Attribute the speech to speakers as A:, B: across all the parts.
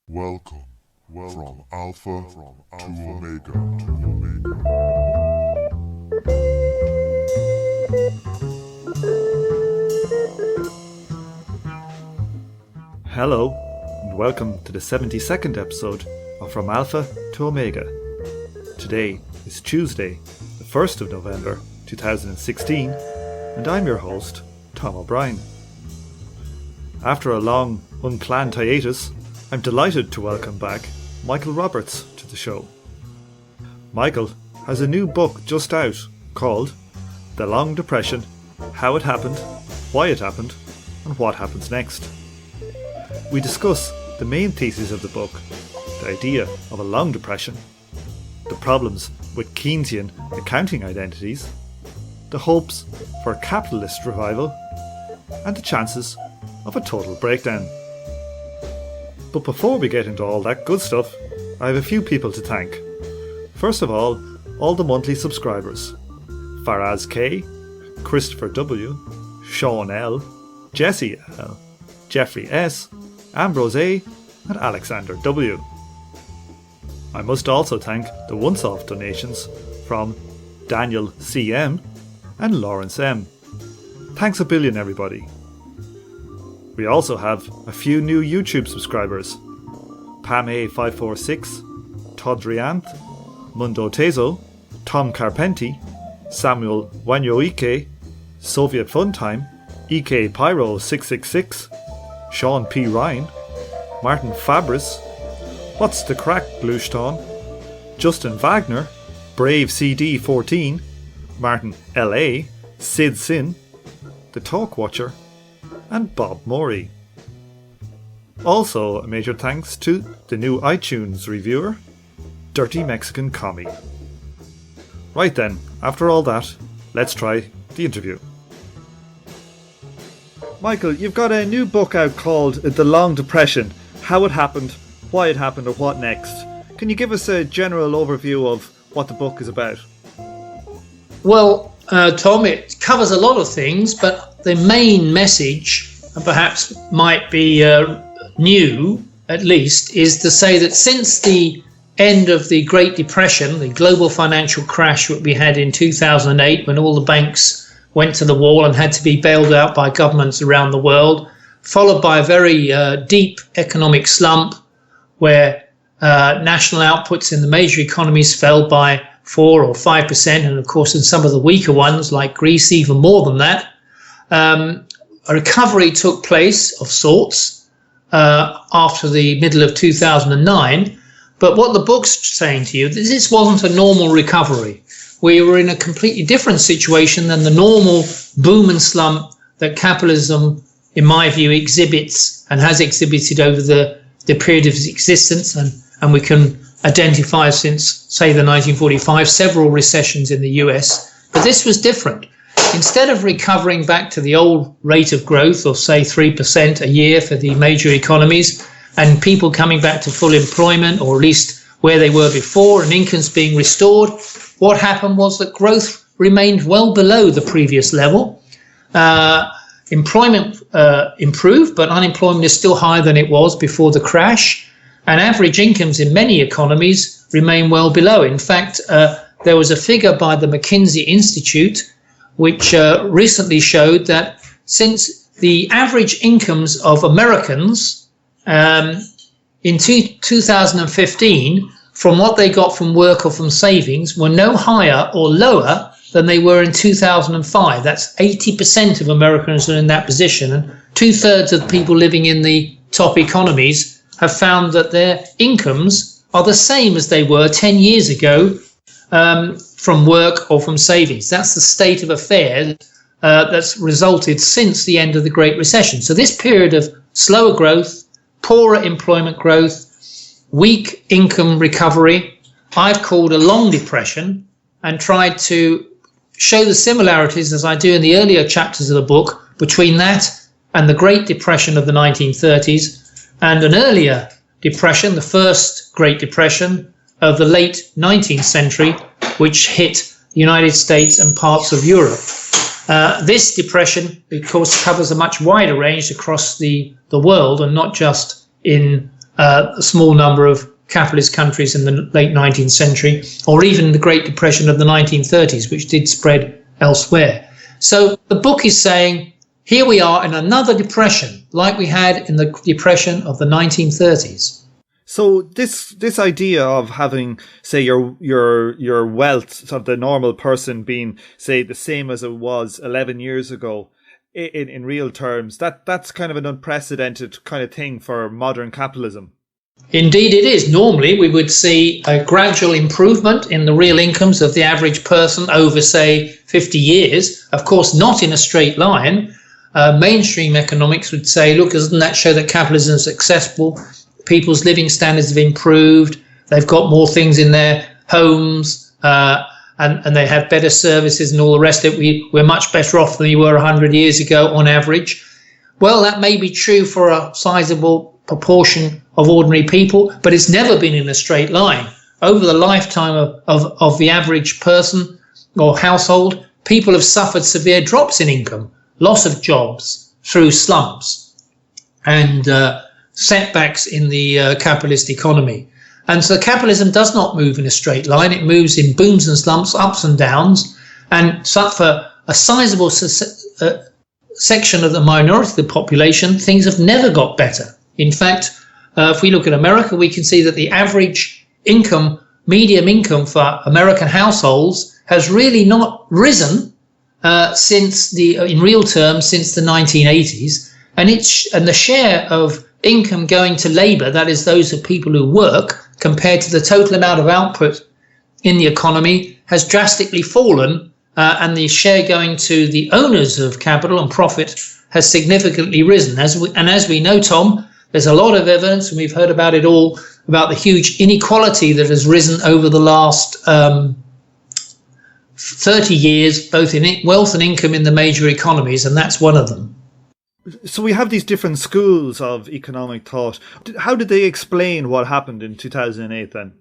A: Welcome, from Alpha to Omega.
B: Hello, and welcome to the 72nd episode of From Alpha to Omega. Today is Tuesday, the 1st of November 2016, and I'm your host, Tom O'Brien. After a long, unplanned hiatus, I'm delighted to welcome back Michael Roberts to the show. Michael has a new book just out called The Long Depression, How It Happened, Why It Happened, and What Happens Next. We discuss the main thesis of the book, the idea of a long depression, the problems with Keynesian accounting identities, the hopes for a capitalist revival, and the chances of a total breakdown. But before we get into all that good stuff, I have a few people to thank. First of all the monthly subscribers: Faraz K, Christopher W, Sean L, Jesse L, Jeffrey S, Ambrose A, and Alexander W. I must also thank the once-off donations from Daniel CM and Lawrence M. Thanks a billion, everybody. We also have a few new YouTube subscribers: Pam A546, Todd Rianth, Mundo Tezo, Tom Carpenti, Samuel Wanyoike, Soviet Funtime, EK Pyro 666, Sean P. Ryan, Martin Fabris, What's the Crack Blueston, Justin Wagner, Brave CD 14, Martin LA, Sid Sin, The Talk Watcher, and Bob Morey. Also a major thanks to the new iTunes reviewer, Dirty Mexican Commie. Right then, after all that, let's try the interview. Michael, you've got a new book out called The Long Depression, How It Happened, Why It Happened, or What Next. Can you give us a general overview of what the book is about?
C: Well, Tom, it covers a lot of things, but the main message, and perhaps might be new at least, is to say that since the end of the Great Depression, the global financial crash that we had in 2008, when all the banks went to the wall and had to be bailed out by governments around the world, followed by a very deep economic slump where national outputs in the major economies fell by 4 or 5%, and of course in some of the weaker ones like Greece even more than that. A recovery took place of sorts after the middle of 2009, but what the book's saying to you, this wasn't a normal recovery. We were in a completely different situation than the normal boom and slump that capitalism, in my view, exhibits and has exhibited over the period of its existence, and we can identify since, say, the 1945, several recessions in the US. But this was different. Instead of recovering back to the old rate of growth of, say, 3% a year for the major economies, and people coming back to full employment, or at least where they were before, and incomes being restored, what happened was that growth remained well below the previous level. Employment improved, but unemployment is still higher than it was before the crash, and average incomes in many economies remain well below. In fact, there was a figure by the McKinsey Institute which recently showed that since the average incomes of Americans in 2015, from what they got from work or from savings, were no higher or lower than they were in 2005. That's 80% of Americans are in that position, and 2/3 of people living in the top economies have found that their incomes are the same as they were 10 years ago from work or from savings. That's the state of affairs that's resulted since the end of the Great Recession. So this period of slower growth, poorer employment growth, weak income recovery, I've called a long depression, and tried to show the similarities, as I do in the earlier chapters of the book, between that and the Great Depression of the 1930s and an earlier depression, the first Great Depression of the late 19th century, which hit the United States and parts of Europe. This depression, of course, covers a much wider range across the world, and not just in a small number of capitalist countries in the late 19th century, or even the Great Depression of the 1930s, which did spread elsewhere. So the book is saying, here we are in another depression, like we had in the depression of the 1930s.
B: So this idea of having, say, your wealth, sort of the normal person being, say, the same as it was 11 years ago, in real terms, that's kind of an unprecedented kind of thing for modern capitalism.
C: Indeed it is. Normally we would see a gradual improvement in the real incomes of the average person over, say, 50 years. Of course, not in a straight line. Mainstream economics would say, look, doesn't that show that capitalism is successful? People's living standards have improved. They've got more things in their homes, and they have better services and all the rest of it. We're much better off than we were 100 years ago on average. Well, that may be true for a sizable proportion of ordinary people, but it's never been in a straight line. Over the lifetime of the average person or household, people have suffered severe drops in income, loss of jobs through slumps, and setbacks in the capitalist economy. And so capitalism does not move in a straight line. It moves in booms and slumps, ups and downs. And so for a sizable section of the minority of the population, things have never got better. In fact, if we look at America, we can see that the average income, medium income for American households has really not risen in real terms since the 1980s. And the share of income going to labour, that is those of people who work, compared to the total amount of output in the economy, has drastically fallen, and the share going to the owners of capital and profit has significantly risen. As we know, Tom, there's a lot of evidence, and we've heard about it all, about the huge inequality that has risen over the last 30 years, both in wealth and income in the major economies, and that's one of them.
B: So we have these different schools of economic thought. How did they explain what happened in 2008 then?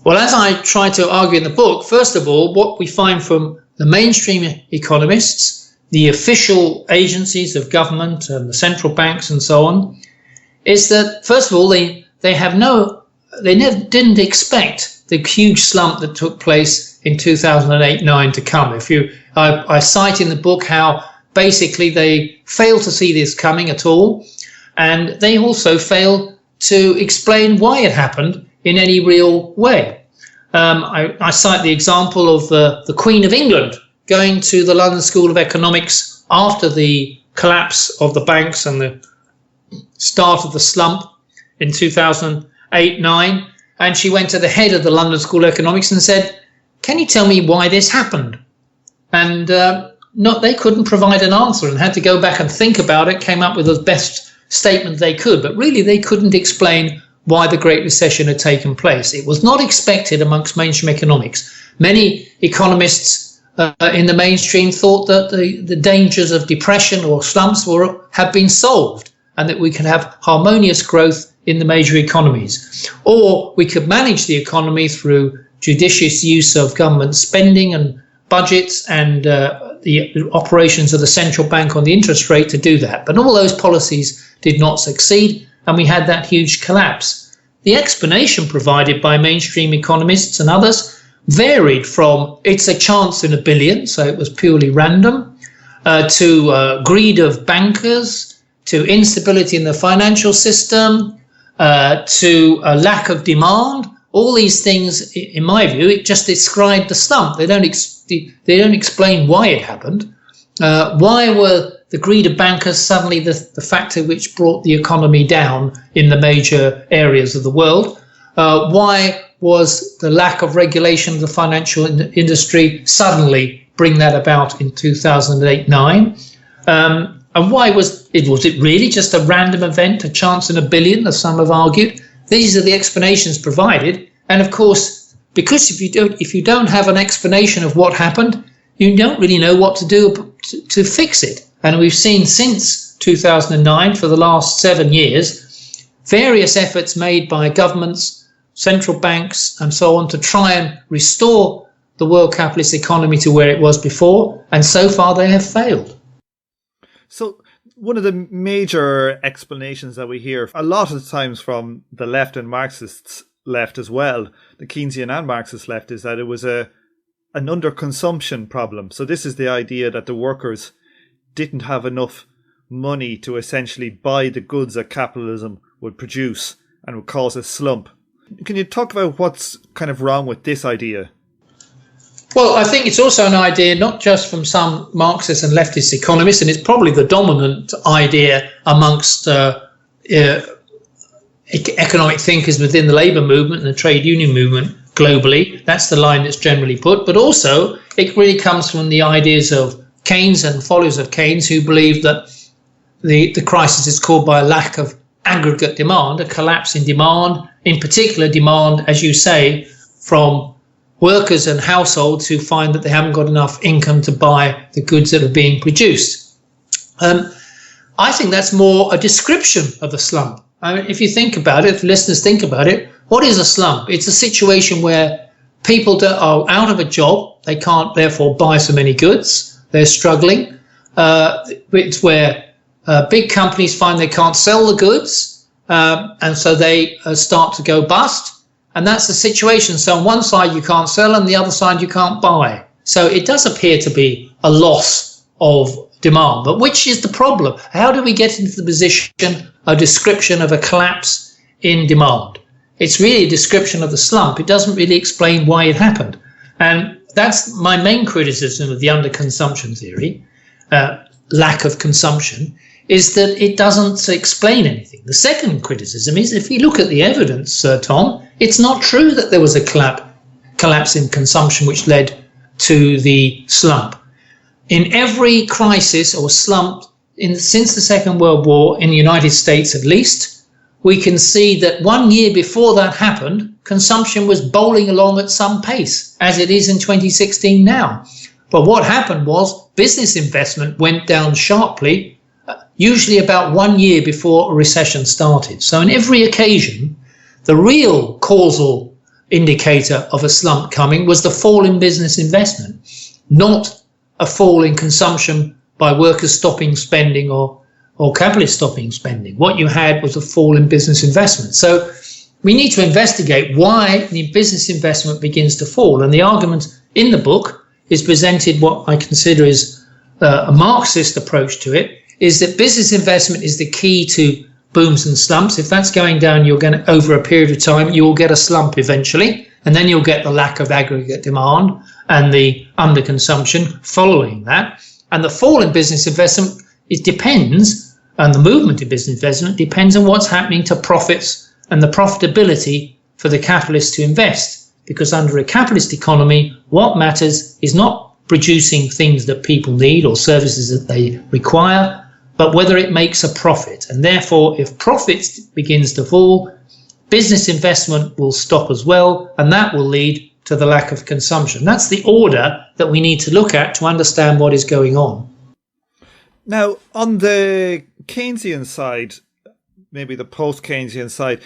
C: Well, as I try to argue in the book, first of all, what we find from the mainstream economists, the official agencies of government and the central banks and so on, is that, first of all, they never didn't expect the huge slump that took place in 2008-9 to come. I cite in the book how basically they fail to see this coming at all, and they also fail to explain why it happened in any real way. I cite the example of the Queen of England going to the London School of Economics after the collapse of the banks and the start of the slump in 2008-9, and she went to the head of the London School of Economics and said, "Can you tell me why this happened?" And they couldn't provide an answer and had to go back and think about it, came up with the best statement they could, but really they couldn't explain why the Great Recession had taken place. It was not expected amongst mainstream economics. Many economists in the mainstream thought that the dangers of depression or slumps had been solved, and that we could have harmonious growth in the major economies. Or we could manage the economy through judicious use of government spending and budgets and the operations of the central bank on the interest rate to do that. But all those policies did not succeed, and we had that huge collapse. The explanation provided by mainstream economists and others varied from it's a chance in a billion, so it was purely random, to greed of bankers, to instability in the financial system, to a lack of demand. All these things, in my view, it just described the slump. They don't explain why it happened. Why were the greed of bankers suddenly the factor which brought the economy down in the major areas of the world? Why was the lack of regulation of the financial industry suddenly bring that about in 2008-9? And why was it really just a random event, a chance in a billion, as some have argued? These are the explanations provided. And of course, because if you don't have an explanation of what happened, you don't really know what to do to fix it. And we've seen since 2009, for the last 7 years, various efforts made by governments, central banks, and so on to try and restore the world capitalist economy to where it was before. And so far they have failed.
B: So One of the major explanations that we hear a lot of times from the left and Marxists left as well, the Keynesian and Marxist left, is that it was an underconsumption problem. So this is the idea that the workers didn't have enough money to essentially buy the goods that capitalism would produce and would cause a slump. Can you talk about what's kind of wrong with this idea?
C: Well, I think it's also an idea not just from some Marxist and leftist economists, and it's probably the dominant idea amongst economic thinkers within the labour movement and the trade union movement globally. That's the line that's generally put. But also, it really comes from the ideas of Keynes and followers of Keynes, who believe that the crisis is caused by a lack of aggregate demand, a collapse in demand, in particular demand, as you say, from workers and households who find that they haven't got enough income to buy the goods that are being produced. I think that's more a description of a slump. I mean, if you think about it, if listeners think about it, what is a slump? It's a situation where people that are out of a job, they can't therefore buy so many goods, they're struggling. It's where big companies find they can't sell the goods, and so they start to go bust. And that's the situation. So on one side you can't sell, and the other side you can't buy. So it does appear to be a loss of demand. But which is the problem? How do we get into the position, a description of a collapse in demand? It's really a description of the slump. It doesn't really explain why it happened. And that's my main criticism of the underconsumption theory, lack of consumption, is that it doesn't explain anything. The second criticism is, if you look at the evidence, Tom, it's not true that there was a collapse in consumption which led to the slump. In every crisis or slump since the Second World War, in the United States at least, we can see that 1 year before that happened, consumption was bowling along at some pace, as it is in 2016 now. But what happened was business investment went down sharply, usually about 1 year before a recession started. So on every occasion, the real causal indicator of a slump coming was the fall in business investment, not a fall in consumption by workers stopping spending or capitalists stopping spending. What you had was a fall in business investment. So we need to investigate why the business investment begins to fall. And the argument in the book is presented what I consider is a Marxist approach to it, is that business investment is the key to booms and slumps. If that's going down, you're going to, over a period of time, you will get a slump eventually, and then you'll get the lack of aggregate demand and the underconsumption following that. And the fall in business investment, it depends, and the movement in business investment depends on what's happening to profits and the profitability for the capitalists to invest. Because under a capitalist economy, what matters is not producing things that people need or services that they require, but whether it makes a profit. And therefore, if profits begins to fall, business investment will stop as well, and that will lead to the lack of consumption. That's the order that we need to look at to understand what is going on.
B: Now, on the Keynesian side, maybe the post-Keynesian side,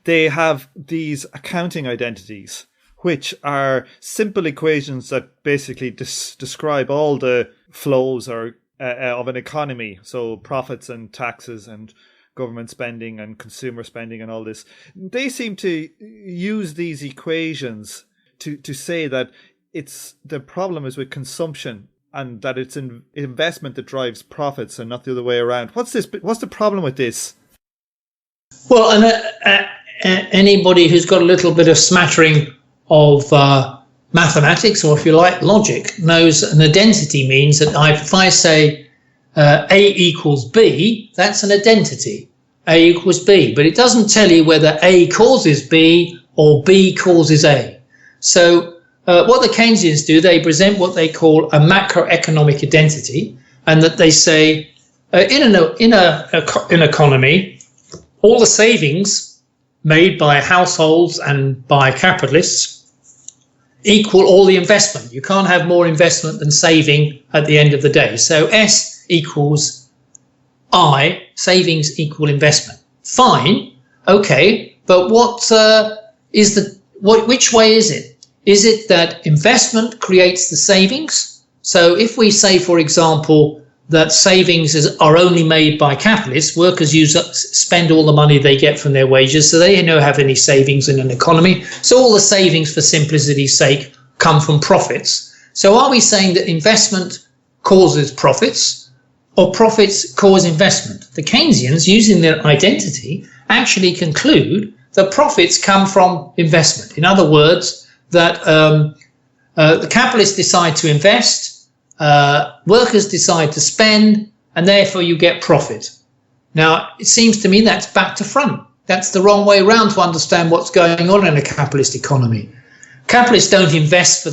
B: they have these accounting identities, which are simple equations that basically describe all the flows of an economy. So profits and taxes and government spending and consumer spending and all this. They seem to use these equations to say that the problem is with consumption and that it's investment that drives profits and not the other way around. What's the problem with this?
C: Well, anybody who's got a little bit of smattering of mathematics, or if you like logic, knows an identity means that if I say A equals B, that's an identity. A equals B, but it doesn't tell you whether A causes B or B causes A. So what the Keynesians do, they present what they call a macroeconomic identity, and that they say in an economy, all the savings made by households and by capitalists equal all the investment. You can't have more investment than saving at the end of the day. So S equals I, savings equal investment. Fine, okay, but which way is it? Is it that investment creates the savings? So if we say, for example, that savings are only made by capitalists. Workers spend all the money they get from their wages, so they don't have any savings in an economy. So all the savings, for simplicity's sake, come from profits. So are we saying that investment causes profits, or profits cause investment? The Keynesians, using their identity, actually conclude that profits come from investment. In other words, that the capitalists decide to invest, workers decide to spend, and therefore you get profit. Now, it seems to me that's back to front. That's the wrong way around to understand what's going on in a capitalist economy. Capitalists don't invest for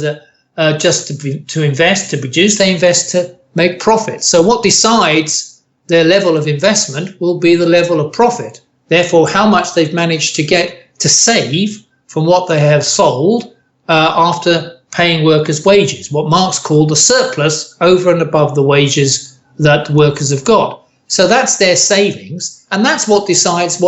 C: just to invest, to produce. They invest to make profit. So what decides their level of investment will be the level of profit. Therefore, how much they've managed to get to save from what they have sold after paying workers' wages, what Marx called the surplus over and above the wages that workers have got. So that's their savings, and that's what decides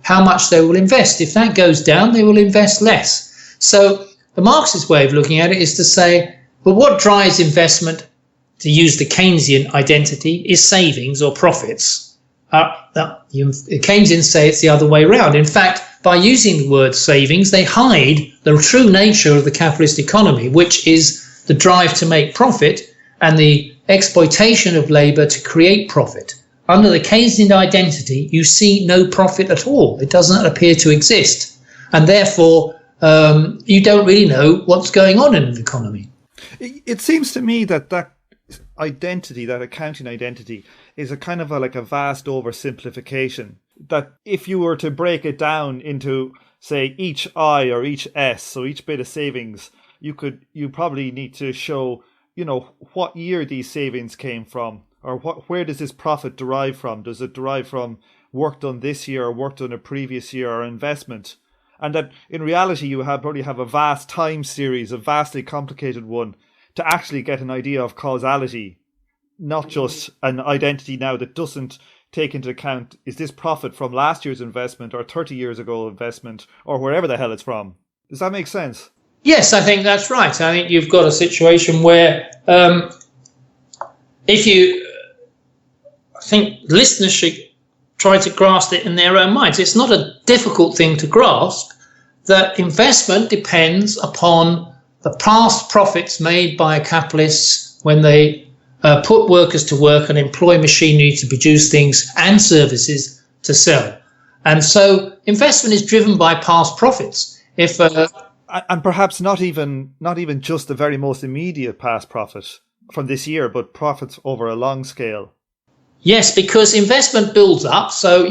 C: how much they will invest. If that goes down, they will invest less. So the Marxist way of looking at it is to say, well, what drives investment, to use the Keynesian identity, is savings or profits. The Keynesians say it's the other way around. In fact, by using the word savings, they hide the true nature of the capitalist economy, which is the drive to make profit and the exploitation of labour to create profit. Under the Keynesian identity, you see no profit at all. It doesn't appear to exist. And therefore, you don't really know what's going on in the economy.
B: It seems to me that identity, that accounting identity, is a kind of like a vast oversimplification. That if you were to break it down into, say, each I or each S, so each bit of savings, you probably need to show, what year these savings came from, or where does this profit derive from? Does it derive from work done this year or work done a previous year or investment? And that in reality you probably have a vast time series, a vastly complicated one, to actually get an idea of causality, not just an identity now that doesn't take into account, is this profit from last year's investment or 30 years ago investment or wherever the hell it's from? Does that make sense?
C: Yes, I think that's right. I think you've got a situation where I think listeners should try to grasp it in their own minds. It's not a difficult thing to grasp that investment depends upon the past profits made by capitalists when they put workers to work and employ machinery to produce things and services to sell. And so investment is driven by past profits.
B: And perhaps not even just the very most immediate past profit from this year, but profits over a long scale.
C: Yes, because investment builds up. So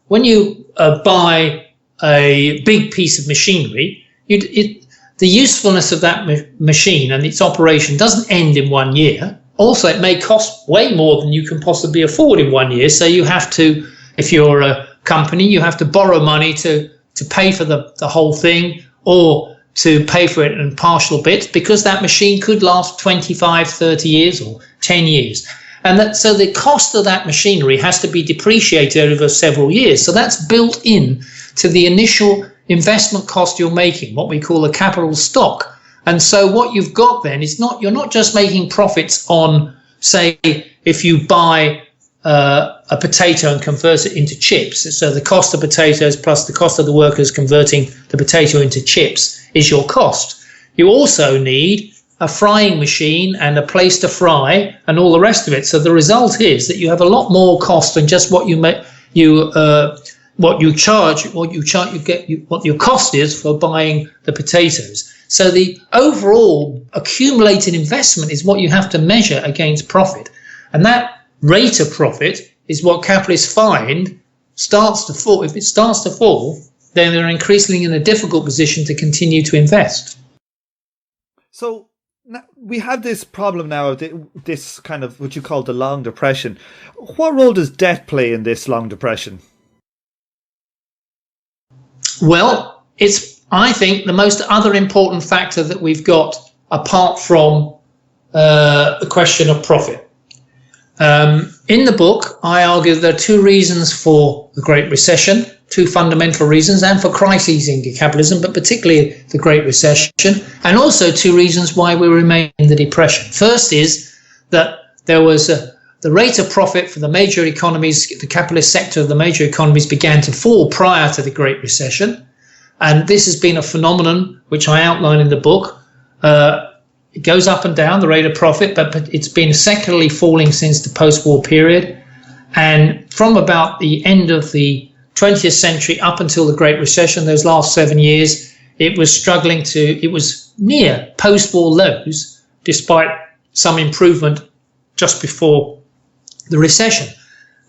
C: when you buy a big piece of machinery, the usefulness of that machine and its operation doesn't end in 1 year. Also, it may cost way more than you can possibly afford in 1 year. So you have to, if you're a company, you have to borrow money to pay for the whole thing, or to pay for it in partial bits, because that machine could last 25, 30 years or 10 years. And so the cost of that machinery has to be depreciated over several years. So that's built in to the initial investment cost you're making, what we call a capital stock. And so what you've got then is you're not just making profits on, say, if you buy a potato and convert it into chips. So the cost of potatoes plus the cost of the workers converting the potato into chips is your cost. You also need a frying machine and a place to fry and all the rest of it. So the result is that you have a lot more cost than just what your cost is for buying the potatoes. So the overall accumulated investment is what you have to measure against profit. And that rate of profit is what capitalists find starts to fall. If it starts to fall, then they're increasingly in a difficult position to continue to invest.
B: So now we have this problem now, this kind of what you call the long depression. What role does debt play in this long depression? Well, it's, I think, the most other important factor that we've got apart from the question of profit. In the book, I argue there are two reasons for the Great Recession, two fundamental reasons, and for crises in capitalism, but particularly the Great Recession, and also two reasons why we remain in the Depression. First is that there was
C: the rate of profit for the major economies, the capitalist sector of the major economies, began to fall prior to the Great Recession. And this has been a phenomenon which I outline in the book. It goes up and down, the rate of profit, but it's been secularly falling since the post-war period. And from about the end of the 20th century up until the Great Recession, those last 7 years, it was near post-war lows, despite some improvement just before the recession.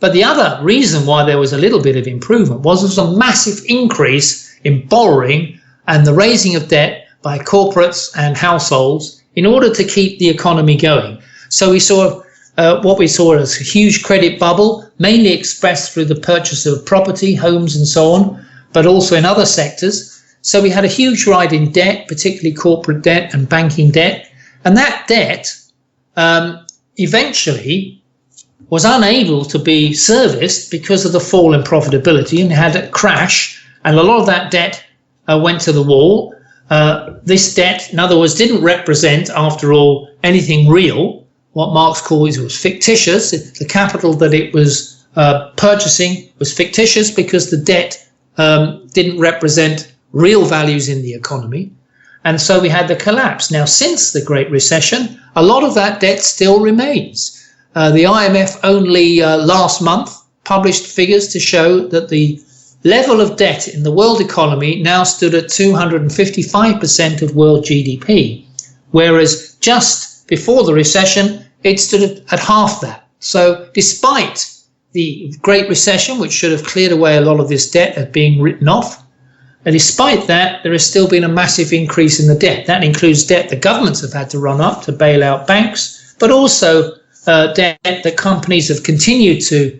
C: But the other reason why there was a little bit of improvement was a massive increase in borrowing and the raising of debt by corporates and households in order to keep the economy going. So we saw what we saw as a huge credit bubble, mainly expressed through the purchase of property, homes and so on, but also in other sectors. So we had a huge rise in debt, particularly corporate debt and banking debt. And that debt eventually was unable to be serviced because of the fall in profitability and had a crash. And a lot of that debt went to the wall. This debt, in other words, didn't represent, after all, anything real. What Marx calls it was fictitious. The capital that it was purchasing was fictitious because the debt didn't represent real values in the economy. And so we had the collapse. Now, since the Great Recession, a lot of that debt still remains. The IMF only last month published figures to show that the level of debt in the world economy now stood at 255% of world GDP, whereas just before the recession, it stood at half that. So despite the Great Recession, which should have cleared away a lot of this debt as being written off, and despite that, there has still been a massive increase in the debt. That includes debt the governments have had to run up to bail out banks, but also debt that companies have continued to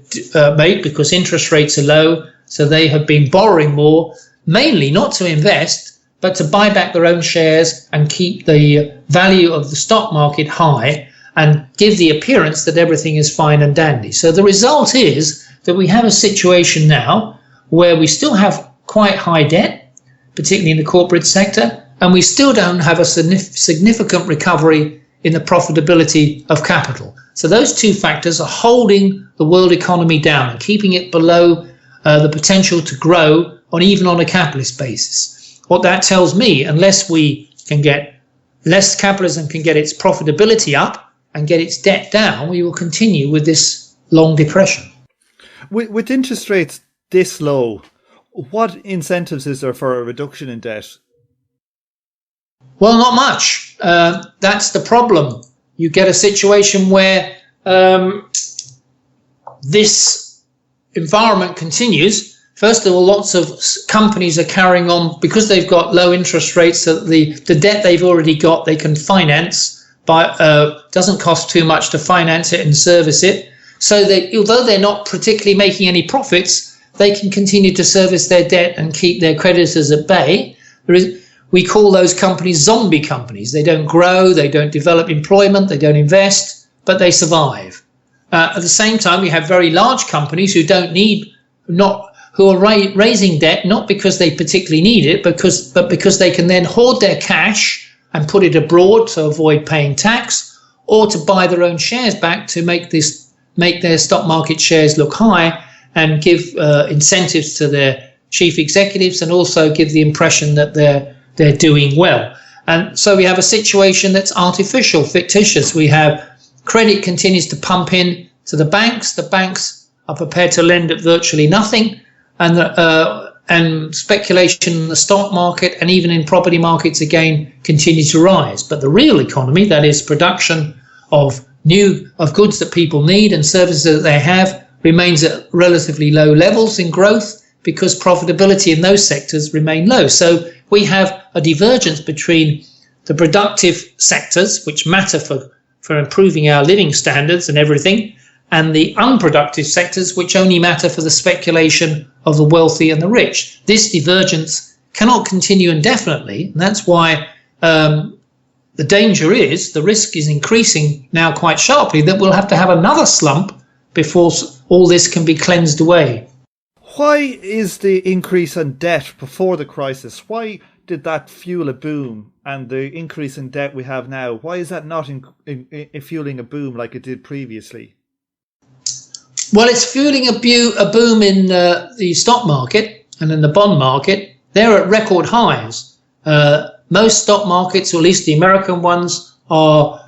C: make because interest rates are low. So they have been borrowing more, mainly not to invest, but to buy back their own shares and keep the value of the stock market high and give the appearance that everything is fine and dandy. So the result is that we have a situation now where we still have quite high debt, particularly in the corporate sector, and we still don't have a significant recovery in the profitability of capital. So those two factors are holding the world economy down and keeping it below the potential to grow even on a capitalist basis. What that tells me, unless capitalism can get its profitability up and get its debt down, we will continue with this long depression.
B: With interest rates this low, what incentives is there for a reduction in debt?
C: Well, not much. That's the problem. You get a situation where this environment continues. First of all, lots of companies are carrying on because they've got low interest rates, so the debt they've already got they can finance, but doesn't cost too much to finance it and service it. So although they're not particularly making any profits, they can continue to service their debt and keep their creditors at bay. We call those companies zombie companies. They don't grow, they don't develop employment, they don't invest, but they survive. At the same time, we have very large companies who who are raising debt not because they particularly need it, but because they can then hoard their cash and put it abroad to avoid paying tax, or to buy their own shares back to make their stock market shares look high and give incentives to their chief executives, and also give the impression that they're doing well. And so we have a situation that's artificial, fictitious. We have credit continues to pump in to the banks. The banks are prepared to lend at virtually nothing, and speculation in the stock market and even in property markets again continues to rise. But the real economy, that is production of goods that people need and services that they have, remains at relatively low levels in growth because profitability in those sectors remain low. So we have a divergence between the productive sectors, which matter for improving our living standards and everything, and the unproductive sectors, which only matter for the speculation of the wealthy and the rich. This divergence cannot continue indefinitely, and that's why the risk is increasing now quite sharply, that we'll have to have another slump before all this can be cleansed away.
B: Why is the increase in debt before the crisis, why did that fuel a boom? And the increase in debt we have now, why is that not fueling a boom like it did previously?
C: Well, it's fueling a boom in the stock market and in the bond market. They're at record highs. Most stock markets, or at least the American ones, are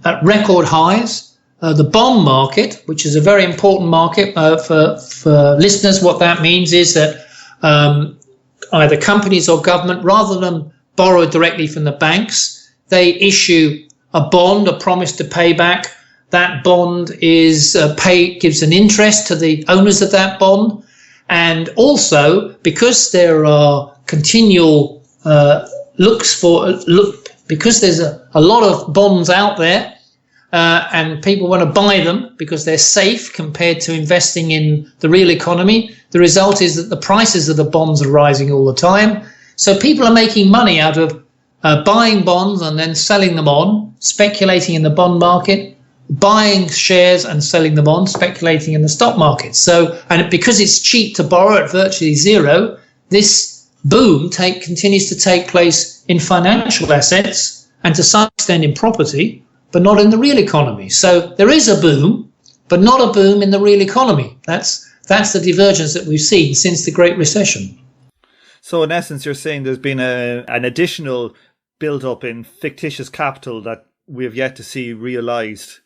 C: at record highs. The bond market, which is a very important market for listeners, what that means is that either companies or government, rather than borrow directly from the banks, they issue a bond, a promise to pay back. That bond is gives an interest to the owners of that bond. And also, because there are continual because there's a lot of bonds out there, and people want to buy them because they're safe compared to investing in the real economy, the result is that the prices of the bonds are rising all the time. So people are making money out of buying bonds and then selling them on, speculating in the bond market, buying shares and selling them on, speculating in the stock market. So, and because it's cheap to borrow at virtually zero, this boom continues to take place in financial assets and to some extent in property, but not in the real economy. So there is a boom, but not a boom in the real economy. That's the divergence that we've seen since the Great Recession.
B: So in essence, you're saying there's been an additional build-up in fictitious capital that we have yet to see realised.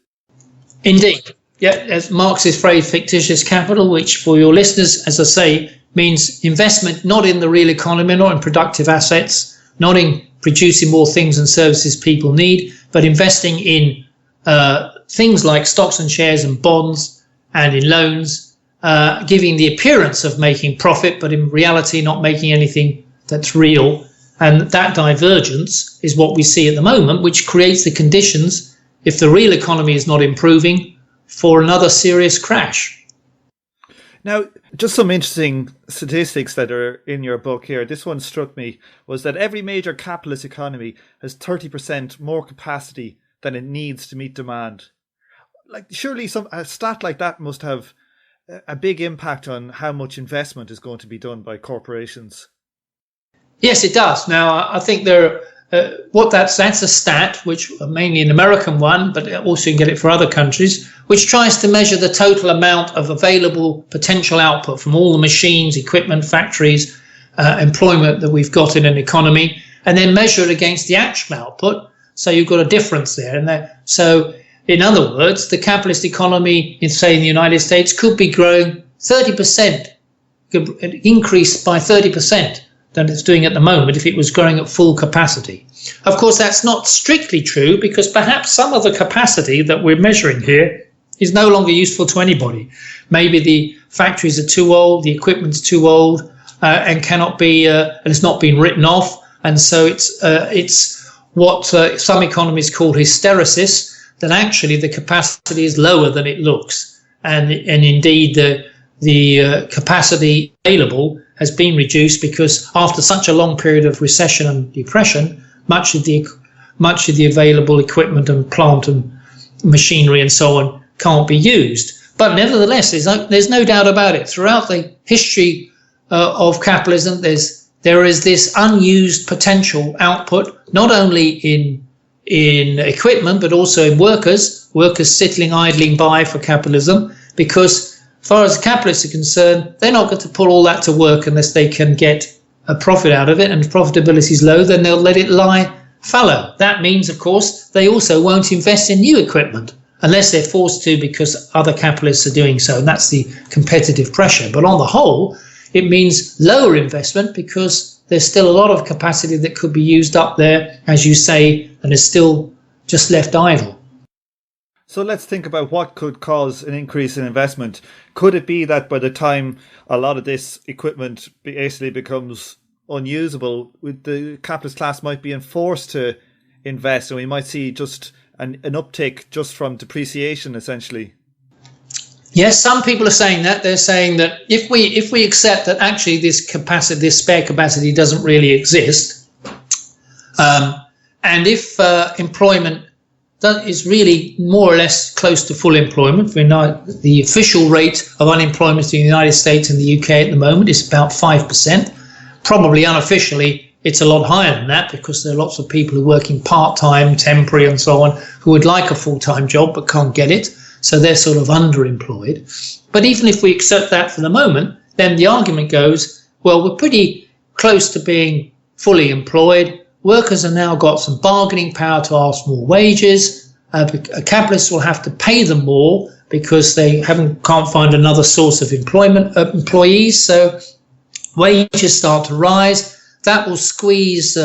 C: Indeed. Yeah, as Marx's phrase, fictitious capital, which for your listeners, as I say, means investment not in the real economy, not in productive assets, not in producing more things and services people need, but investing in things like stocks and shares and bonds and in loans, giving the appearance of making profit, but in reality not making anything that's real. And that divergence is what we see at the moment, which creates the conditions, if the real economy is not improving, for another serious crash.
B: Now, just some interesting statistics that are in your book here. This one struck me, was that every major capitalist economy has 30% more capacity than it needs to meet demand. Like, surely a stat like that must have a big impact on how much investment is going to be done by corporations.
C: Yes, it does. Now, I think that's a stat, which mainly an American one, but also you can get it for other countries, which tries to measure the total amount of available potential output from all the machines, equipment, factories, employment that we've got in an economy, and then measure it against the actual output. So you've got a difference there. So in other words, the capitalist economy, in the United States, could be growing 30%, could increase by 30%. Than it's doing at the moment if it was growing at full capacity. Of course, that's not strictly true, because perhaps some of the capacity that we're measuring here is no longer useful to anybody. Maybe the factories are too old, the equipment's too old, and cannot be, and it's not been written off. And so it's what some economists call hysteresis, that actually the capacity is lower than it looks. And indeed, the capacity available has been reduced because after such a long period of recession and depression, much of the available equipment and plant and machinery and so on can't be used. But nevertheless, there's no doubt about it. Throughout the history of capitalism, there is this unused potential output, not only in equipment but also in workers sitting idling by for capitalism, because as far as the capitalists are concerned, they're not going to put all that to work unless they can get a profit out of it, and if profitability is low, then they'll let it lie fallow. That means, of course, they also won't invest in new equipment unless they're forced to because other capitalists are doing so, and that's the competitive pressure. But on the whole, it means lower investment because there's still a lot of capacity that could be used up there, as you say, and is still just left idle.
B: So let's think about what could cause an increase in investment. Could it be that by the time a lot of this equipment basically becomes unusable, the capitalist class might be enforced to invest, and we might see just an uptick just from depreciation, essentially?
C: Yes, some people are saying that. They're saying that if we accept that actually this spare capacity doesn't really exist, and if employment is really more or less close to full employment. The official rate of unemployment in the United States and the UK at the moment is about 5%. Probably unofficially, it's a lot higher than that because there are lots of people who are working part-time, temporary and so on, who would like a full-time job but can't get it. so they're sort of underemployed. But even if we accept that for the moment, then the argument goes, well, we're pretty close to being fully employed. Workers have now got some bargaining power to ask more wages. Capitalists will have to pay them more because they can't find another source of employees. So wages start to rise. That will squeeze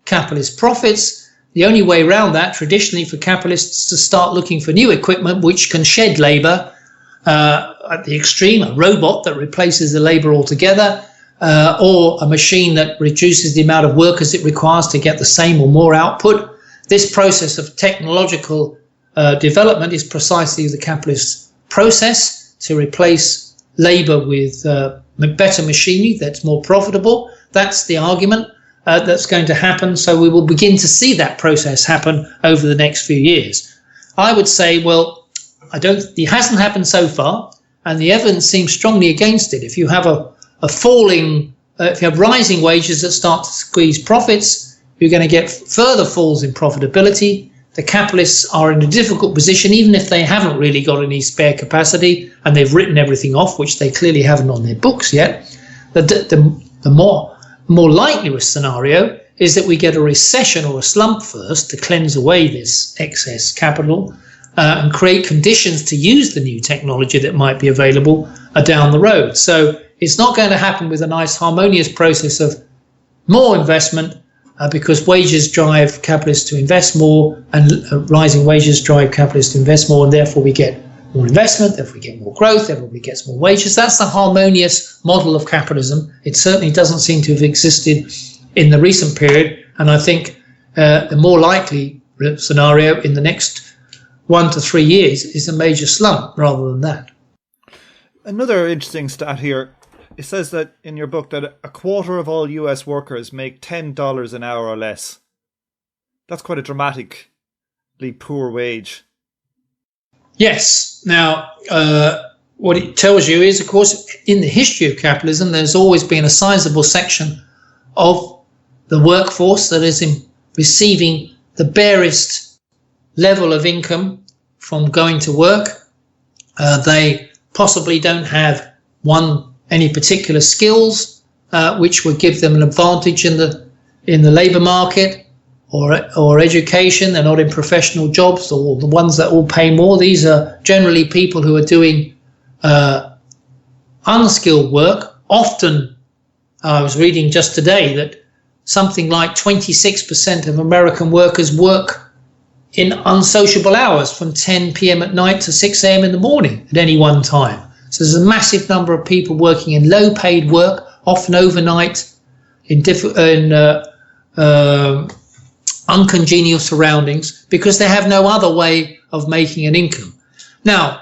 C: capitalist profits. The only way around that, traditionally, for capitalists is to start looking for new equipment which can shed labour at the extreme, a robot that replaces the labour altogether, or a machine that reduces the amount of workers it requires to get the same or more output. This process of technological development is precisely the capitalist process, to replace labour with better machinery that's more profitable. That's the argument that's going to happen. So we will begin to see that process happen over the next few years. I would say, well, it hasn't happened so far, and the evidence seems strongly against it. If you have if you have rising wages that start to squeeze profits, you're going to get further falls in profitability. The capitalists are in a difficult position, even if they haven't really got any spare capacity and they've written everything off, which they clearly haven't on their books yet. The more likely scenario is that we get a recession or a slump first to cleanse away this excess capital and create conditions to use the new technology that might be available down the road. So it's not going to happen with a nice harmonious process of more investment because wages drive capitalists to invest more, and rising wages drive capitalists to invest more, and therefore we get more investment, therefore we get more growth, everybody gets more wages. That's the harmonious model of capitalism. It certainly doesn't seem to have existed in the recent period, and I think the more likely scenario in the next 1 to 3 years is a major slump rather than that.
B: Another interesting stat here, it says that in your book that a quarter of all US workers make $10 an hour or less. That's quite a dramatically poor wage.
C: Yes. Now, what it tells you is, of course, in the history of capitalism, there's always been a sizable section of the workforce that is receiving the barest level of income from going to work. They possibly don't have any particular skills which would give them an advantage in the labour market or education. They're not in professional jobs, or the ones that all pay more. These are generally people who are doing unskilled work. Often, I was reading just today that something like 26% of American workers work in unsociable hours from 10 p.m. at night to 6 a.m. in the morning at any one time. So there's a massive number of people working in low-paid work, often overnight, in uncongenial surroundings, because they have no other way of making an income. Now,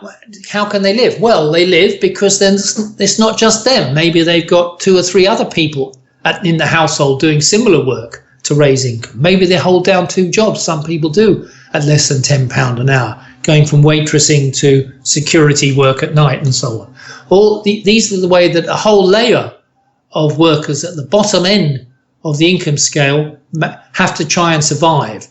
C: how can they live? Well, they live because then it's not just them. Maybe they've got 2 or 3 other people in the household doing similar work to raise income. Maybe they hold down 2 jobs. Some people do at less than £10 an hour, going from waitressing to security work at night and so on. These are the way that a whole layer of workers at the bottom end of the income scale have to try and survive,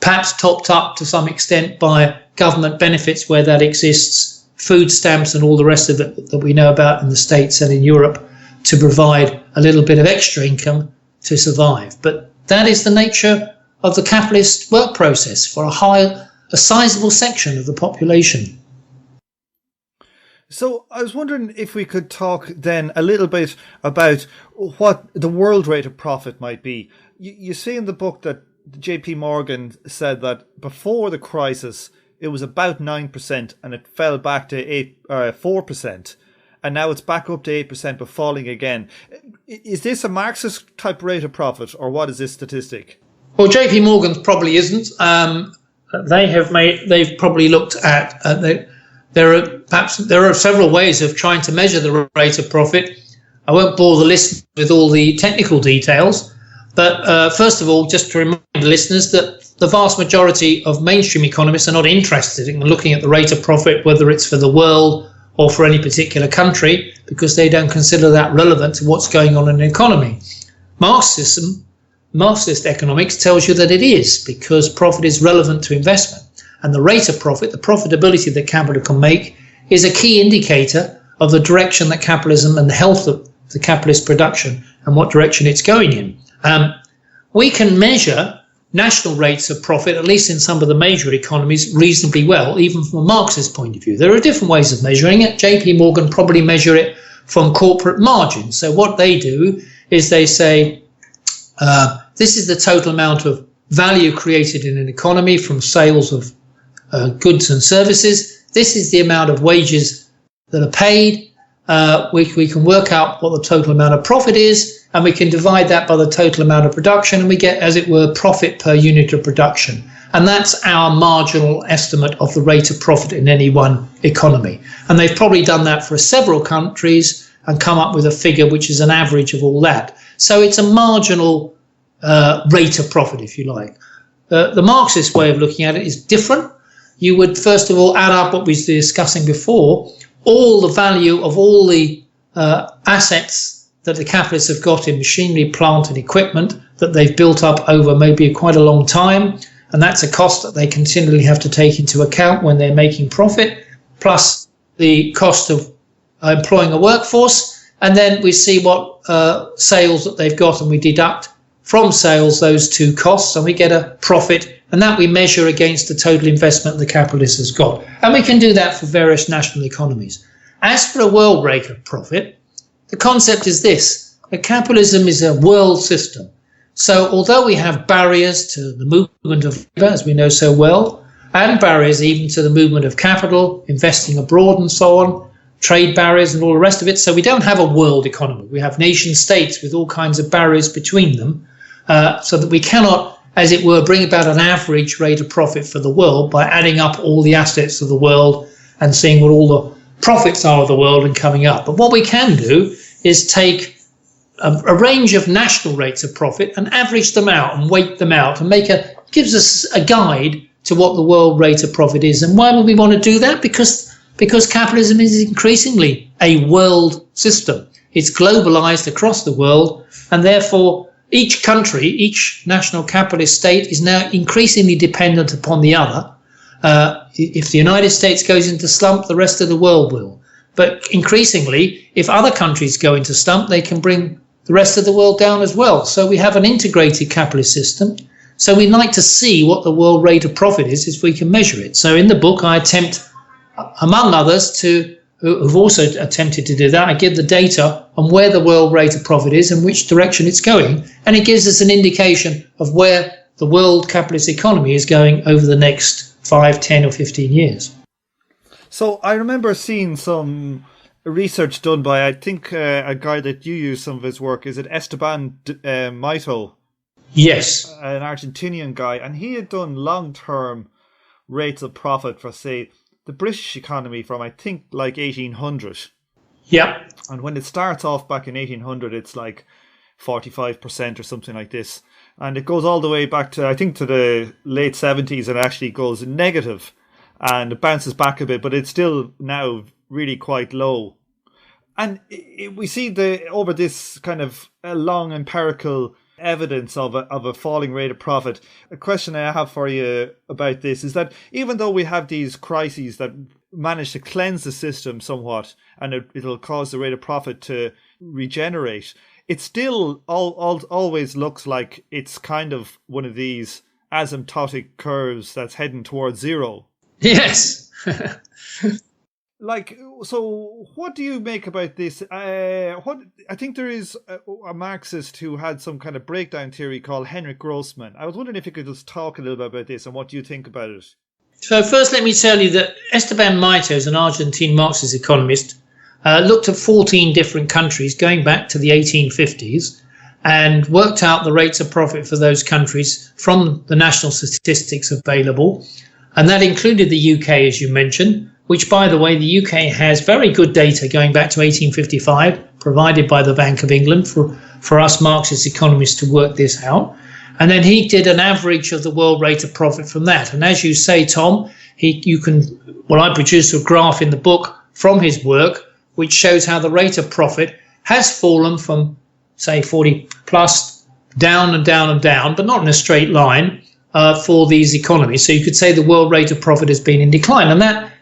C: perhaps topped up to some extent by government benefits where that exists, food stamps and all the rest of it that we know about in the States and in Europe, to provide a little bit of extra income to survive. But that is the nature of the capitalist work process for a sizable section of the population.
B: So I was wondering if we could talk then a little bit about what the world rate of profit might be. You see in the book that JP Morgan said that before the crisis, it was about 9% and it fell back to 4%. And now it's back up to 8% but falling again. Is this a Marxist type rate of profit, or what is this statistic?
C: Well, JP Morgan probably isn't. They've probably looked at there are several ways of trying to measure the rate of profit. I won't bore the listeners with all the technical details, but first of all, just to remind the listeners that the vast majority of mainstream economists are not interested in looking at the rate of profit, whether it's for the world or for any particular country, because they don't consider that relevant to what's going on in the economy. Marxist economics tells you that it is, because profit is relevant to investment. and the rate of profit, the profitability that capital can make, is a key indicator of the direction that capitalism and the health of the capitalist production and what direction it's going in. We can measure national rates of profit, at least in some of the major economies, reasonably well, even from a Marxist point of view. There are different ways of measuring it. JP Morgan probably measure it from corporate margins. So what they do is they say, this is the total amount of value created in an economy from sales of goods and services. This is the amount of wages that are paid. We can work out what the total amount of profit is, and we can divide that by the total amount of production, and we get, as it were, profit per unit of production. And that's our marginal estimate of the rate of profit in any one economy. And they've probably done that for several countries and come up with a figure which is an average of all that. So it's a marginal rate of profit, if you like. The Marxist way of looking at it is different. You would, first of all, add up what we were discussing before, all the value of all the assets that the capitalists have got in machinery, plant and equipment that they've built up over maybe quite a long time. And that's a cost that they continually have to take into account when they're making profit, plus the cost of employing a workforce. And then we see what sales that they've got, and we deduct from sales those two costs, and we get a profit, and that we measure against the total investment the capitalist has got. And we can do that for various national economies. As for a world rate of profit, the concept is this: that capitalism is a world system. So although we have barriers to the movement of labor, as we know so well, and barriers even to the movement of capital, investing abroad and so on, trade barriers and all the rest of it, so we don't have a world economy. We have nation states with all kinds of barriers between them, so that we cannot, as it were, bring about an average rate of profit for the world by adding up all the assets of the world and seeing what all the profits are of the world and coming up. But what we can do is take a range of national rates of profit and average them out and weight them out and gives us a guide to what the world rate of profit is. And why would we want to do that? Because capitalism is increasingly a world system. It's globalized across the world, and therefore each country, each national capitalist state is now increasingly dependent upon the other. If the United States goes into slump, the rest of the world will. But increasingly, if other countries go into slump, they can bring the rest of the world down as well. So we have an integrated capitalist system. So we'd like to see what the world rate of profit is if we can measure it. So in the book, I attempt, among others, who've also attempted to do that, I give the data on where the world rate of profit is and which direction it's going. And it gives us an indication of where the world capitalist economy is going over the next 5, 10 or 15 years.
B: So I remember seeing some research done by, I think, a guy that you use some of his work. Is it Esteban Maito?
C: Yes.
B: An Argentinian guy. And he had done long-term rates of profit for, say, the British economy from, I think, like 1800.
C: Yeah.
B: And when it starts off back in 1800, it's like 45% or something like this. And it goes all the way back to, I think, to the late 70s, and actually goes negative. And it bounces back a bit, but it's still now really quite low. And we see over this kind of long empirical evidence of a falling rate of profit. A question I have for you about this is that even though we have these crises that manage to cleanse the system somewhat, and it'll cause the rate of profit to regenerate, it still always looks like it's kind of one of these asymptotic curves that's heading towards zero.
C: Yes.
B: So what do you make about this? I think there is a Marxist who had some kind of breakdown theory called Henrik Grossman. I was wondering if you could just talk a little bit about this and what do you think about it?
C: So first, let me tell you that Esteban Maito is an Argentine Marxist economist, looked at 14 different countries going back to the 1850s and worked out the rates of profit for those countries from the national statistics available. And that included the UK, as you mentioned, which, by the way, the UK has very good data going back to 1855, provided by the Bank of England for us Marxist economists to work this out. And then he did an average of the world rate of profit from that. And as you say, Tom, I produced a graph in the book from his work, which shows how the rate of profit has fallen from, say, 40 plus down and down and down, but not in a straight line, for these economies. So you could say the world rate of profit has been in decline. And that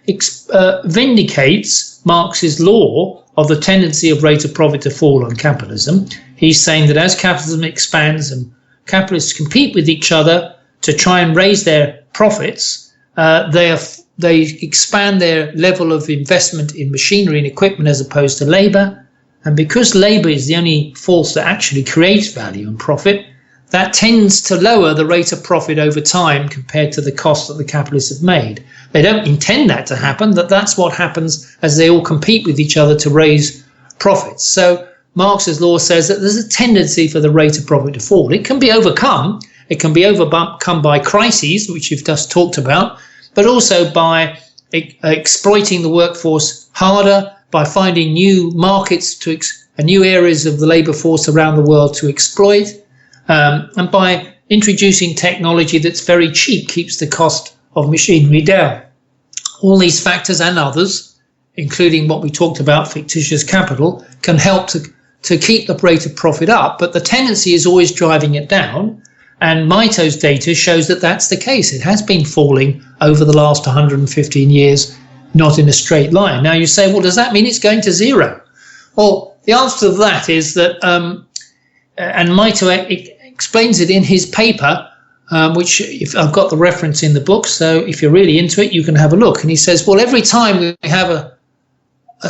C: vindicates Marx's law of the tendency of rate of profit to fall on capitalism. He's saying that as capitalism expands and capitalists compete with each other to try and raise their profits, they expand their level of investment in machinery and equipment as opposed to labour. And because labour is the only force that actually creates value and profit, that tends to lower the rate of profit over time compared to the cost that the capitalists have made. They don't intend that to happen, but that's what happens as they all compete with each other to raise profits. So Marx's law says that there's a tendency for the rate of profit to fall. It can be overcome. It can be overcome by crises, which you've just talked about, but also by exploiting the workforce harder, by finding new markets and new areas of the labour force around the world to exploit, and by introducing technology that's very cheap, keeps the cost of machinery down. All these factors and others, including what we talked about, fictitious capital, can help to keep the rate of profit up, but the tendency is always driving it down. And Maito's data shows that that's the case. It has been falling over the last 115 years, not in a straight line. Now you say, well, does that mean it's going to zero? Well, the answer to that is that, and Maito explains it in his paper, which if I've got the reference in the book, so if you're really into it, you can have a look. And he says, well, every time we have a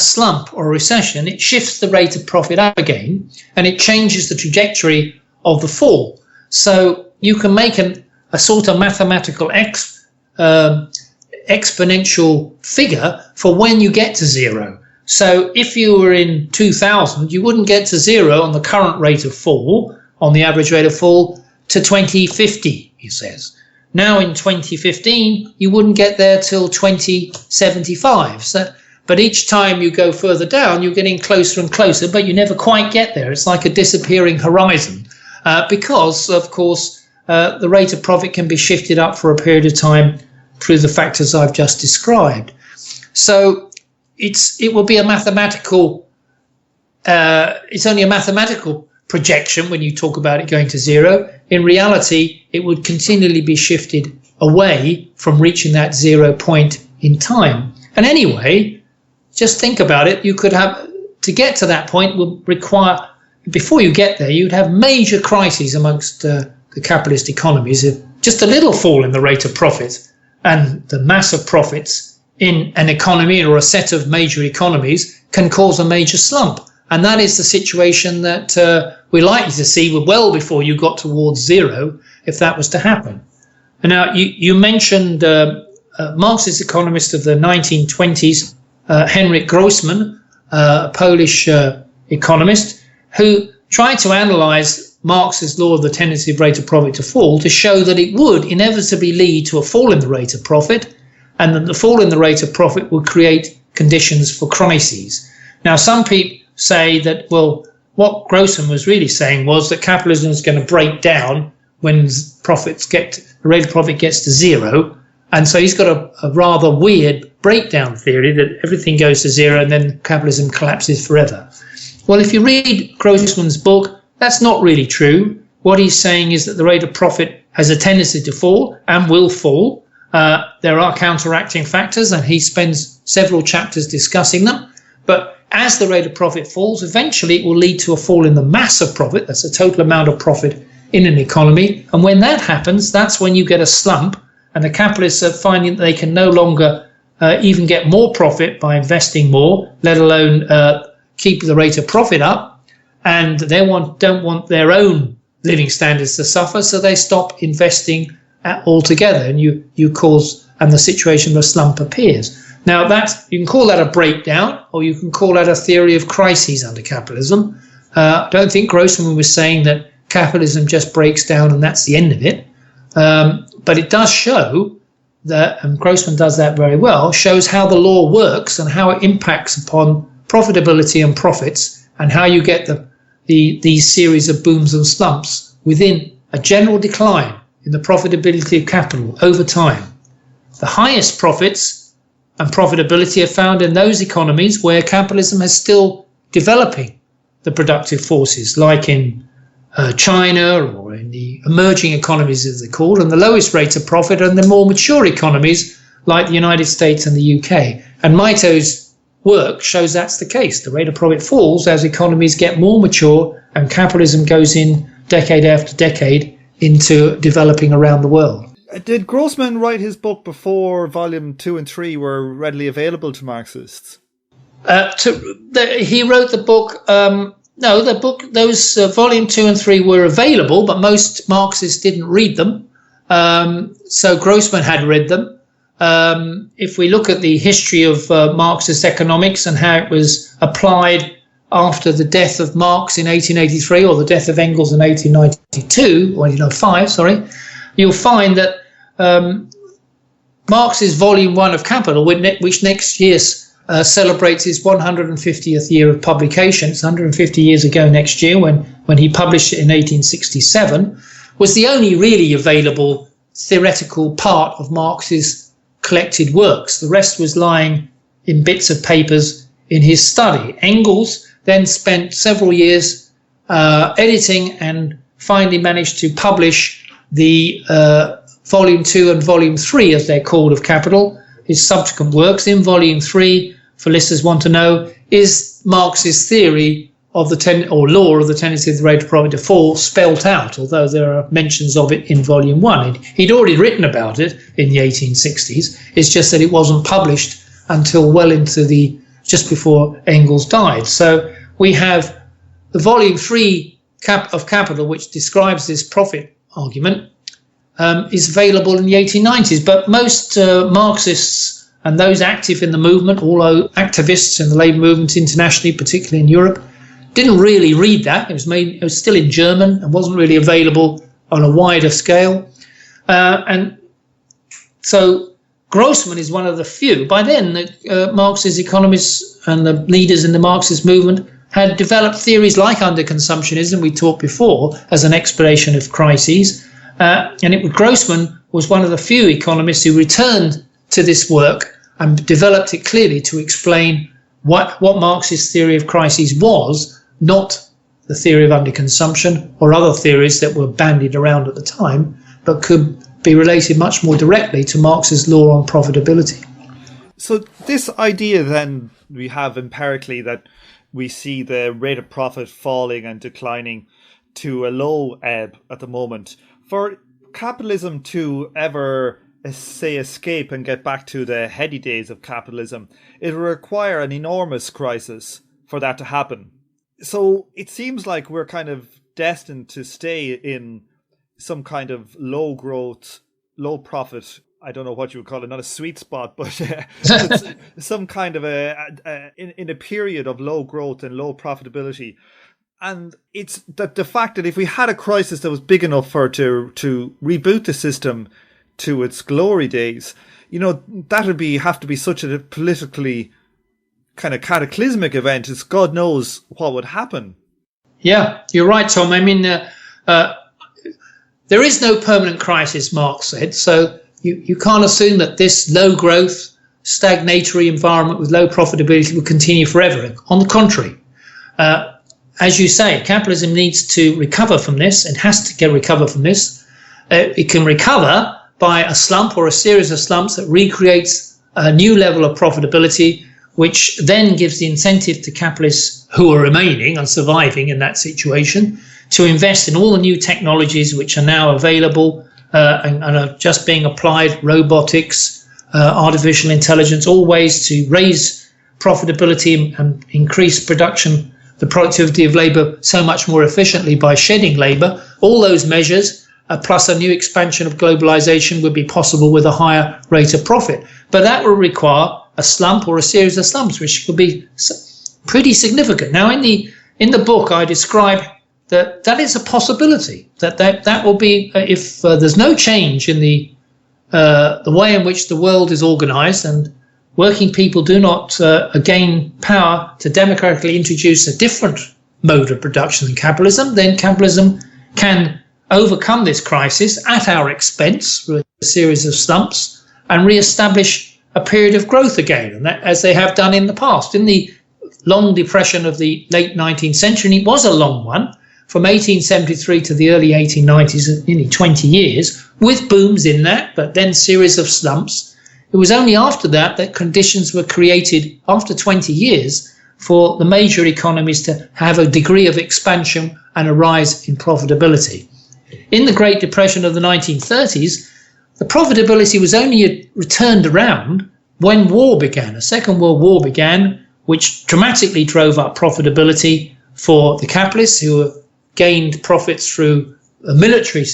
C: slump or a recession, it shifts the rate of profit up again, and it changes the trajectory of the fall. So you can make a sort of mathematical exponential figure for when you get to zero. So if you were in 2000, you wouldn't get to zero on the current rate of fall, on the average rate of fall, to 2050, he says. Now in 2015, you wouldn't get there till 2075. But each time you go further down, you're getting closer and closer, but you never quite get there. It's like a disappearing horizon. Because, of course, the rate of profit can be shifted up for a period of time through the factors I've just described. So it will be a mathematical, it's only a mathematical projection when you talk about it going to zero. In reality, it would continually be shifted away from reaching that 0 point in time. And anyway, just think about it. You could have, to get to that point would require, before you get there, you'd have major crises amongst the capitalist economies. Just a little fall in the rate of profit and the mass of profits in an economy or a set of major economies can cause a major slump. And that is the situation that we're likely to see well before you got towards zero, if that was to happen. And now you mentioned Marxist economist of the 1920s, Henryk Grossman, a Polish economist, who tried to analyse Marx's law of the tendency of rate of profit to fall to show that it would inevitably lead to a fall in the rate of profit, and that the fall in the rate of profit would create conditions for crises. Now, some people say that, well, what Grossman was really saying was that capitalism is going to break down when the rate of profit gets to zero, and so he's got a rather weird breakdown theory that everything goes to zero and then capitalism collapses forever. Well, if you read Grossman's book, that's not really true. What he's saying is that the rate of profit has a tendency to fall and will fall. There are counteracting factors, and he spends several chapters discussing them. But as the rate of profit falls, eventually it will lead to a fall in the mass of profit. That's the total amount of profit in an economy. And when that happens, that's when you get a slump, and the capitalists are finding that they can no longer even get more profit by investing more, let alone keep the rate of profit up, and they don't want their own living standards to suffer, so they stop investing altogether, and and the situation of a slump appears. Now you can call that a breakdown, or you can call that a theory of crises under capitalism. I don't think Grossman was saying that capitalism just breaks down and that's the end of it, but it does show that, and Grossman does that very well, shows how the law works and how it impacts upon profitability and profits, and how you get these series of booms and slumps within a general decline in the profitability of capital over time. The highest profits and profitability are found in those economies where capitalism is still developing the productive forces, like in China or in the emerging economies, as they're called, and the lowest rates of profit are in the more mature economies like the United States and the UK. And Maito's work shows that's the case. The rate of profit falls as economies get more mature and capitalism goes in decade after decade into developing around the world.
B: Did Grossman write his book before volume 2 and 3 were readily available to Marxists?
C: He wrote the book. Those volume 2 and 3 were available, but most Marxists didn't read them. So Grossman had read them. If we look at the history of Marxist economics and how it was applied after the death of Marx in 1883 or the death of Engels in 1892 or 1805, you'll find that Marx's volume 1 of Capital, which next year celebrates its 150th year of publication, it's 150 years ago next year when he published it in 1867, was the only really available theoretical part of Marx's collected works. The rest was lying in bits of papers in his study. Engels then spent several years editing and finally managed to publish the volume 2 and volume 3, as they're called, of Capital. His subsequent works. In volume 3, for listeners want to know, is Marx's theory of the law of the tendency of the rate of profit to fall spelt out, although there are mentions of it in volume 1. He'd already written about it in the 1860s. It's just that it wasn't published until well into just before Engels died. So we have the volume 3 of Capital, which describes this profit argument, is available in the 1890s. But most Marxists and those active in the movement, all activists in the labour movement internationally, particularly in Europe, didn't really read that. It was still in German and wasn't really available on a wider scale. And so Grossman is one of the few. By then, Marxist economists and the leaders in the Marxist movement had developed theories like underconsumptionism, we talked before, as an explanation of crises. Grossman was one of the few economists who returned to this work and developed it clearly to explain what Marx's theory of crises was, not the theory of underconsumption or other theories that were bandied around at the time, but could be related much more directly to Marx's law on profitability.
B: So this idea then we have empirically that we see the rate of profit falling and declining to a low ebb at the moment. For capitalism to ever, say, escape and get back to the heady days of capitalism, it will require an enormous crisis for that to happen. So it seems like we're kind of destined to stay in some kind of low growth, low profit, I don't know what you would call it, not a sweet spot, but some kind of in a period of low growth and low profitability. And it's the fact that if we had a crisis that was big enough to reboot the system to its glory days, that would have to be such a politically kind of cataclysmic event. It's God knows what would happen.
C: Yeah, you're right, Tom. I mean, there is no permanent crisis, Marx said. So you can't assume that this low growth, stagnatory environment with low profitability will continue forever. On the contrary, as you say, capitalism needs to recover from this. It has to recover from this. It can recover by a slump or a series of slumps that recreates a new level of profitability, which then gives the incentive to capitalists who are remaining and surviving in that situation to invest in all the new technologies which are now available and are just being applied, robotics, artificial intelligence, all ways to raise profitability and increase production, the productivity of labour so much more efficiently by shedding labour. All those measures, plus a new expansion of globalisation, would be possible with a higher rate of profit. But that will require a slump or a series of slumps, which could be pretty significant. Now, in the book, I describe that is a possibility. That will be if there's no change in the way in which the world is organised, and working people do not gain power to democratically introduce a different mode of production than capitalism, then capitalism can overcome this crisis at our expense through a series of slumps and re-establish a period of growth again, and that, as they have done in the past. In the long depression of the late 19th century, and it was a long one, from 1873 to the early 1890s, nearly 20 years, with booms in that, but then series of slumps. It was only after that that conditions were created, after 20 years, for the major economies to have a degree of expansion and a rise in profitability. In the Great Depression of the 1930s, the profitability was only returned around when war began. A Second World War began, which dramatically drove up profitability for the capitalists who gained profits through military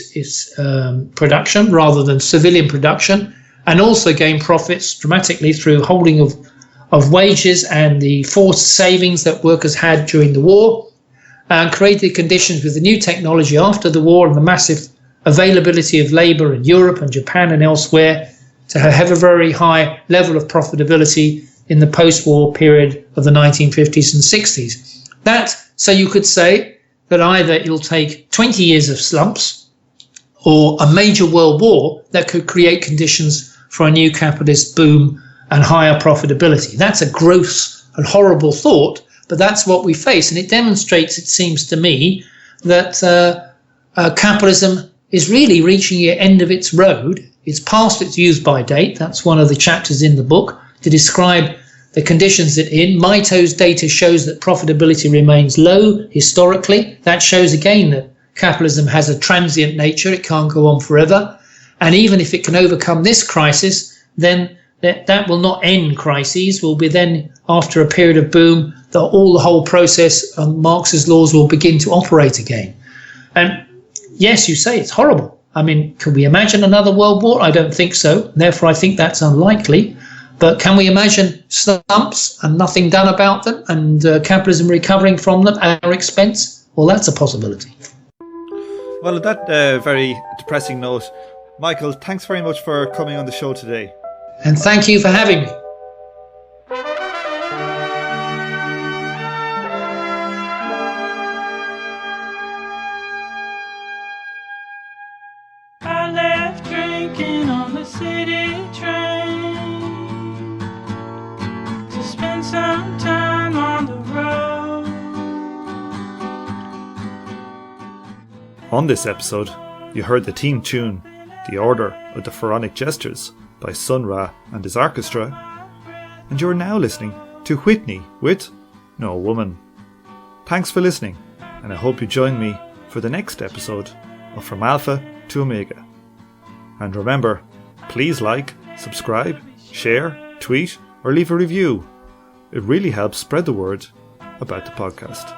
C: production rather than civilian production, and also gained profits dramatically through holding of wages and the forced savings that workers had during the war, and created conditions with the new technology after the war and the massive availability of labour in Europe and Japan and elsewhere to have a very high level of profitability in the post-war period of the 1950s and 60s. That, so you could say that either it'll take 20 years of slumps or a major world war that could create conditions for a new capitalist boom and higher profitability. That's a gross and horrible thought, but that's what we face. And it demonstrates, it seems to me, that capitalism is really reaching the end of its road. It's past its use-by date. That's one of the chapters in the book to describe the conditions it's in. Mito's data shows that profitability remains low historically. That shows again that capitalism has a transient nature. It can't go on forever. And even if it can overcome this crisis, then that will not end crises. Will be then, after a period of boom, that the whole process of Marx's laws will begin to operate again. And yes, you say it's horrible. I mean, can we imagine another world war? I don't think so. Therefore, I think that's unlikely. But can we imagine slumps and nothing done about them and capitalism recovering from them at our expense? Well, that's a possibility.
B: Well, on that very depressing note, Michael, thanks very much for coming on the show today.
C: And thank you for having me.
D: I left drinking on the city train to spend some time on the road.
B: On this episode, you heard the theme tune, The Order of the Pharaonic Jesters, by Sun Ra and his Arkestra, and you're now listening to Whitney with No Woman. Thanks for listening, and I hope you join me for the next episode of From Alpha to Omega. And remember, please like, subscribe, share, tweet, or leave a review. It really helps spread the word about the podcast.